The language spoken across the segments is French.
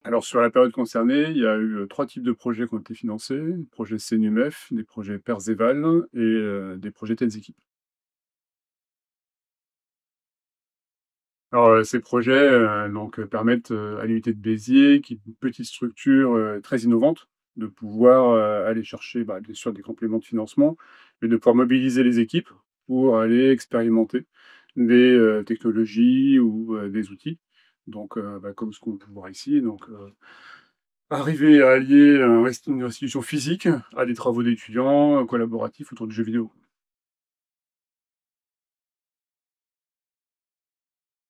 Alors sur la période concernée, il y a eu, 3 types de projets qui ont été financés. Des projets CNUMEF, des projets Perceval et des projets Telles équipes. Alors, ces projets, permettent, à l'unité de Béziers, qui est une petite structure, très innovante, de pouvoir, aller chercher, bien sûr des compléments de financement, mais de pouvoir mobiliser les équipes pour aller expérimenter des, technologies ou, des outils. Comme ce qu'on peut voir ici, arriver à allier une institution physique à des travaux d'étudiants, collaboratifs autour du jeu vidéo.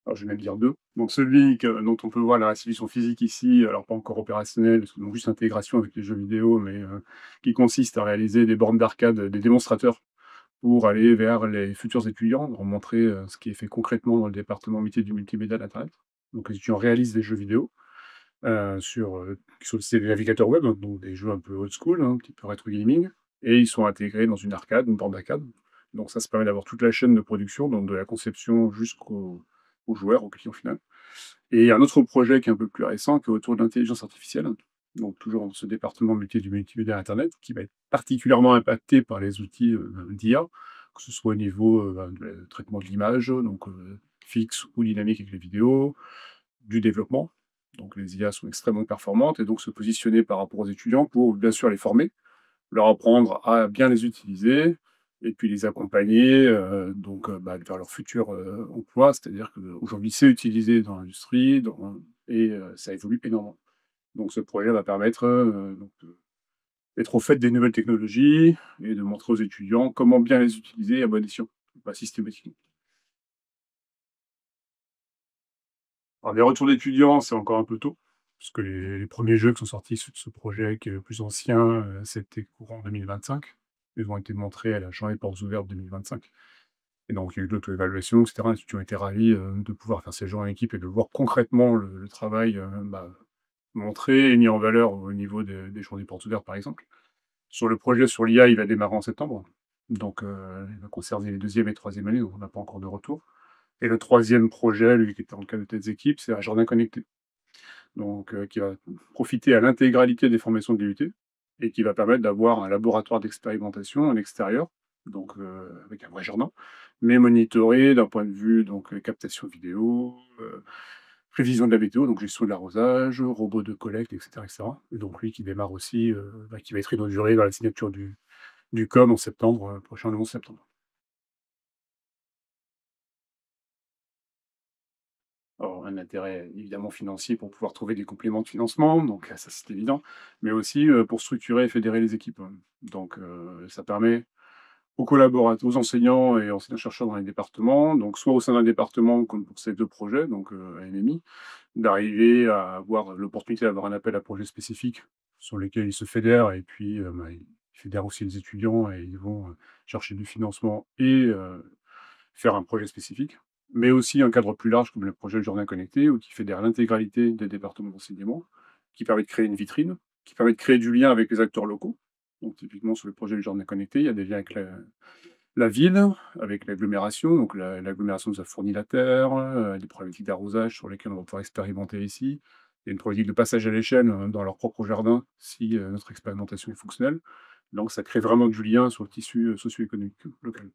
Alors, je vais même dire 2. Donc celui dont on peut voir la restitution physique ici, alors pas encore opérationnelle, parce que donc juste intégration avec les jeux vidéo, qui consiste à réaliser des bornes d'arcade, des démonstrateurs pour aller vers les futurs étudiants, leur montrer, ce qui est fait concrètement dans le département métier du multimédia d'internet. Donc les étudiants réalisent des jeux vidéo, sur c'est des navigateurs web, hein, donc des jeux un peu old school, hein, un petit peu rétro gaming et ils sont intégrés dans une arcade, une borne d'arcade. Donc ça permet d'avoir toute la chaîne de production, donc de la conception jusqu'au au joueur, au client final. Et un autre projet qui est un peu plus récent, qui est autour de l'intelligence artificielle, donc toujours dans ce département métier du multimédia internet, qui va être particulièrement impacté par les outils, d'IA, que ce soit au niveau, de traitement de l'image, fixe ou dynamique avec les vidéos, du développement. Donc les IA sont extrêmement performantes et donc se positionner par rapport aux étudiants pour bien sûr les former, leur apprendre à bien les utiliser et puis les accompagner, vers leur futur, emploi. C'est-à-dire qu'aujourd'hui, c'est utilisé dans l'industrie, ça évolue énormément. Donc ce projet va permettre, d'être au fait des nouvelles technologies et de montrer aux étudiants comment bien les utiliser à bon escient, pas systématiquement. Alors les retours d'étudiants, c'est encore un peu tôt, parce que les 1 jeux qui sont sortis sur ce projet qui est le plus ancien, c'était courant 2025. Ils ont été montrés à la journée portes ouvertes 2025 et donc il y a eu l'auto-évaluation et cetera. Les étudiants étaient ravis, de pouvoir faire ces jeux en équipe et de voir concrètement le travail, montré et mis en valeur au niveau des journées portes ouvertes, par exemple. Sur le projet sur l'IA, il va démarrer en septembre, il va concerner les 2e et 3e années, donc on n'a pas encore de retour. Et le 3e projet, lui, qui était dans le cadre de Têtes Équipes, c'est un jardin connecté, qui va profiter à l'intégralité des formations de l'IUT et qui va permettre d'avoir un laboratoire d'expérimentation à l'extérieur, avec un vrai jardin, mais monitoré d'un point de vue captation vidéo, prévision de la météo, donc gestion de l'arrosage, robot de collecte et cetera et donc lui qui démarre aussi, qui va être inauguré dans la signature du COM en septembre, prochain, le 11 septembre. Alors, un intérêt évidemment financier pour pouvoir trouver des compléments de financement, ça c'est évident, mais aussi, pour structurer et fédérer les équipes, hein. Ça permet aux collaborateurs, aux enseignants et enseignants-chercheurs dans les départements, donc soit au sein d'un département comme pour ces 2 projets, à NMI, d'arriver à avoir l'opportunité d'avoir un appel à projet spécifique sur lesquels ils se fédèrent et puis, ils fédèrent aussi les étudiants et ils vont, chercher du financement et faire un projet spécifique, mais aussi un cadre plus large comme le projet Le Jardin Connecté ou qui fédère l'intégralité des départements d'enseignement, qui permet de créer une vitrine, qui permet de créer du lien avec les acteurs locaux. Donc typiquement sur le projet Le Jardin Connecté, il y a des liens avec la ville, avec l'agglomération, l'agglomération nous a fourni la terre, des problématiques d'arrosage sur lesquelles on va pouvoir expérimenter ici. Il y a une problématique de passage à l'échelle, dans leur propre jardin si, notre expérimentation est fonctionnelle. Donc ça crée vraiment du lien sur le tissu, socio-économique local.